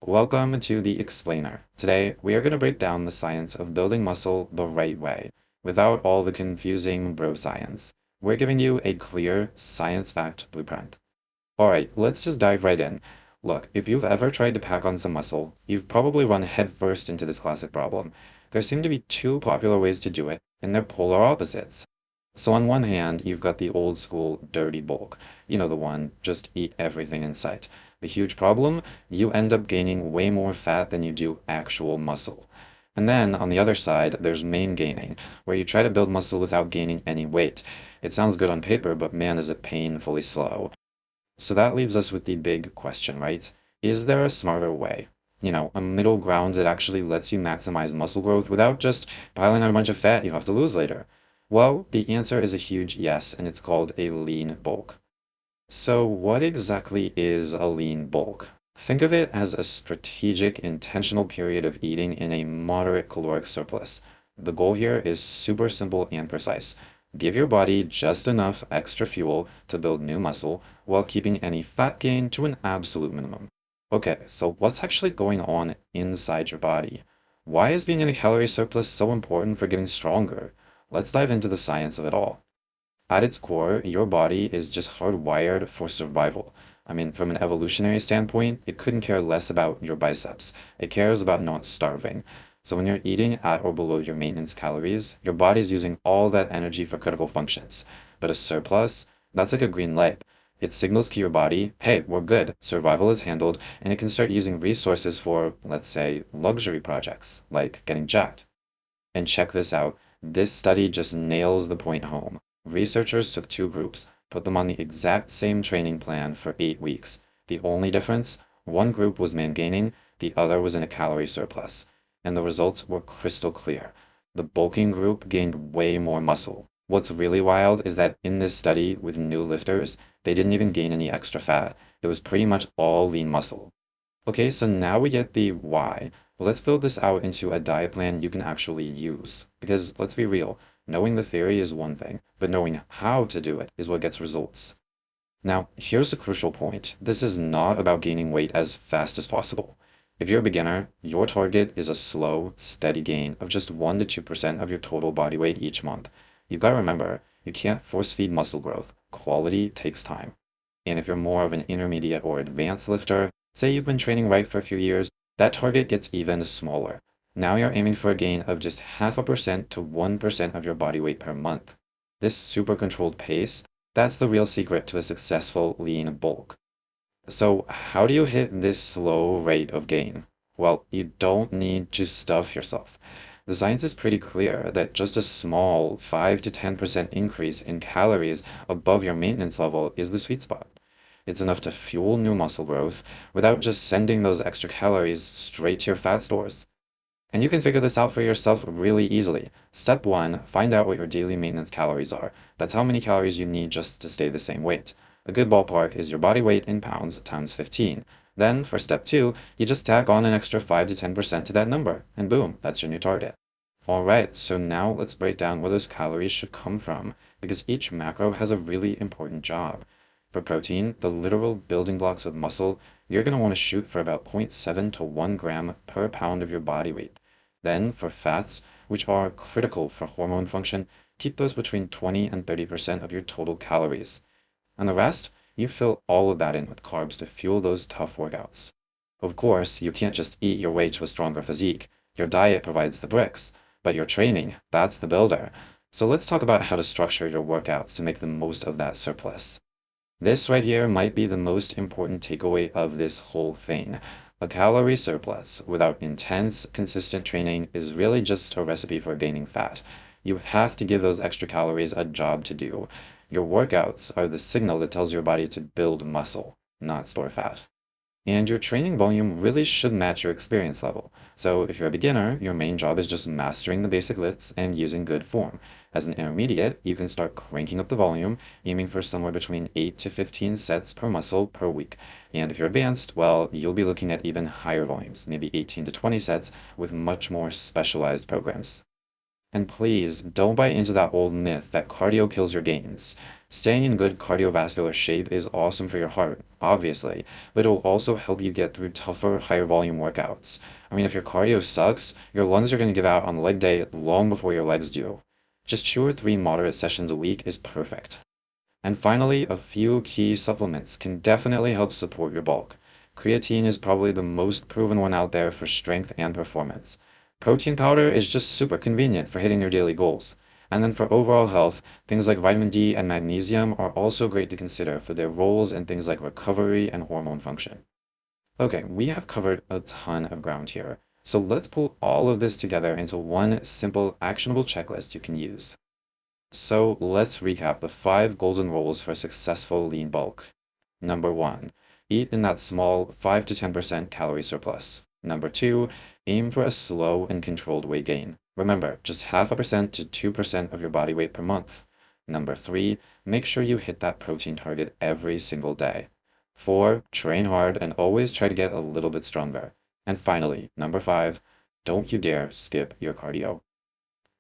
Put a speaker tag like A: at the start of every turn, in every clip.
A: Welcome to the Explainer. Today, we are going to break down the science of building muscle the right way, without all the confusing bro science. We're giving you a clear, science-backed blueprint. Alright, let's just dive right in. Look, if you've ever tried to pack on some muscle, you've probably run headfirst into this classic problem. There seem to be two popular ways to do it, and they're polar opposites. So on one hand, you've got the old school dirty bulk. You know the one, just eat everything in sight. The huge problem? You end up gaining way more fat than you do actual muscle. And then on the other side, there's main gaining, where you try to build muscle without gaining any weight. It sounds good on paper, but man, is it painfully slow. So that leaves us with the big question, right? Is there a smarter way? A middle ground that actually lets you maximize muscle growth without just piling on a bunch of fat you have to lose later? Well, the answer is a huge yes, and it's called a lean bulk. So what exactly is a lean bulk? Think of it as a strategic, intentional period of eating in a moderate caloric surplus. The goal here is super simple and precise. Give your body just enough extra fuel to build new muscle while keeping any fat gain to an absolute minimum. Okay, so what's actually going on inside your body? Why is being in a calorie surplus so important for getting stronger? Let's dive into the science of it all. At its core, your body is just hardwired for survival. I mean, from an evolutionary standpoint, it couldn't care less about your biceps. It cares about not starving. So when you're eating at or below your maintenance calories, your body's using all that energy for critical functions. But a surplus, that's like a green light. It signals to your body, hey, we're good, survival is handled, and it can start using resources for, let's say, luxury projects, like getting jacked. And check this out. This study just nails the point home. Researchers took two groups, put them on the exact same training plan for 8 weeks. The only difference? One group was man gaining, the other was in a calorie surplus. And the results were crystal clear. The bulking group gained way more muscle. What's really wild is that in this study with new lifters, they didn't even gain any extra fat. It was pretty much all lean muscle. Okay, so now we get the why. Well, let's build this out into a diet plan you can actually use. Because let's be real, knowing the theory is one thing, but knowing how to do it is what gets results. Now, here's the crucial point. This is not about gaining weight as fast as possible. If you're a beginner, your target is a slow, steady gain of just 1 to 2% of your total body weight each month. You've got to remember, you can't force feed muscle growth. Quality takes time. And if you're more of an intermediate or advanced lifter, say you've been training right for a few years, that target gets even smaller. Now you're aiming for a gain of just 0.5% to 1% of your body weight per month. This super controlled pace, that's the real secret to a successful lean bulk. So how do you hit this slow rate of gain? Well, you don't need to stuff yourself. The science is pretty clear that just a small 5 to 10% increase in calories above your maintenance level is the sweet spot. It's enough to fuel new muscle growth without just sending those extra calories straight to your fat stores. And you can figure this out for yourself really easily. Step 1, find out what your daily maintenance calories are. That's how many calories you need just to stay the same weight. A good ballpark is your body weight in pounds times 15. Then, for step 2, you just tack on an extra 5 to 10% to that number, and boom, that's your new target. Alright, so now let's break down where those calories should come from, because each macro has a really important job. For protein, the literal building blocks of muscle, you're going to want to shoot for about 0.7 to 1 gram per pound of your body weight. Then, for fats, which are critical for hormone function, keep those between 20 and 30% of your total calories. And the rest, you fill all of that in with carbs to fuel those tough workouts. Of course, you can't just eat your way to a stronger physique. Your diet provides the bricks, but your training, that's the builder. So let's talk about how to structure your workouts to make the most of that surplus. This right here might be the most important takeaway of this whole thing. A calorie surplus without intense, consistent training is really just a recipe for gaining fat. You have to give those extra calories a job to do. Your workouts are the signal that tells your body to build muscle, not store fat. And your training volume really should match your experience level. So if you're a beginner, your main job is just mastering the basic lifts and using good form. As an intermediate, you can start cranking up the volume, aiming for somewhere between 8 to 15 sets per muscle per week. And if you're advanced, well, you'll be looking at even higher volumes, maybe 18 to 20 sets with much more specialized programs. And please, don't buy into that old myth that cardio kills your gains. Staying in good cardiovascular shape is awesome for your heart, obviously, but it will also help you get through tougher, higher volume workouts. I mean, if your cardio sucks, your lungs are going to give out on leg day long before your legs do. Just 2 or 3 moderate sessions a week is perfect. And finally, a few key supplements can definitely help support your bulk. Creatine is probably the most proven one out there for strength and performance. Protein powder is just super convenient for hitting your daily goals. And then for overall health, things like vitamin D and magnesium are also great to consider for their roles in things like recovery and hormone function. Okay, we have covered a ton of ground here, so let's pull all of this together into one simple, actionable checklist you can use. So let's recap the 5 golden rules for successful lean bulk. Number 1, eat in that small 5 to 10% calorie surplus. Number 2, aim for a slow and controlled weight gain. Remember, just 0.5% to 2% of your body weight per month. Number 3, make sure you hit that protein target every single day. 4, train hard and always try to get a little bit stronger. And finally, number 5, don't you dare skip your cardio.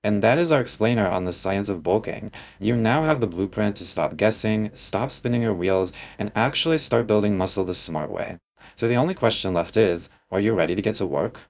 A: And that is our explainer on the science of bulking. You now have the blueprint to stop guessing, stop spinning your wheels, and actually start building muscle the smart way. So the only question left is, are you ready to get to work?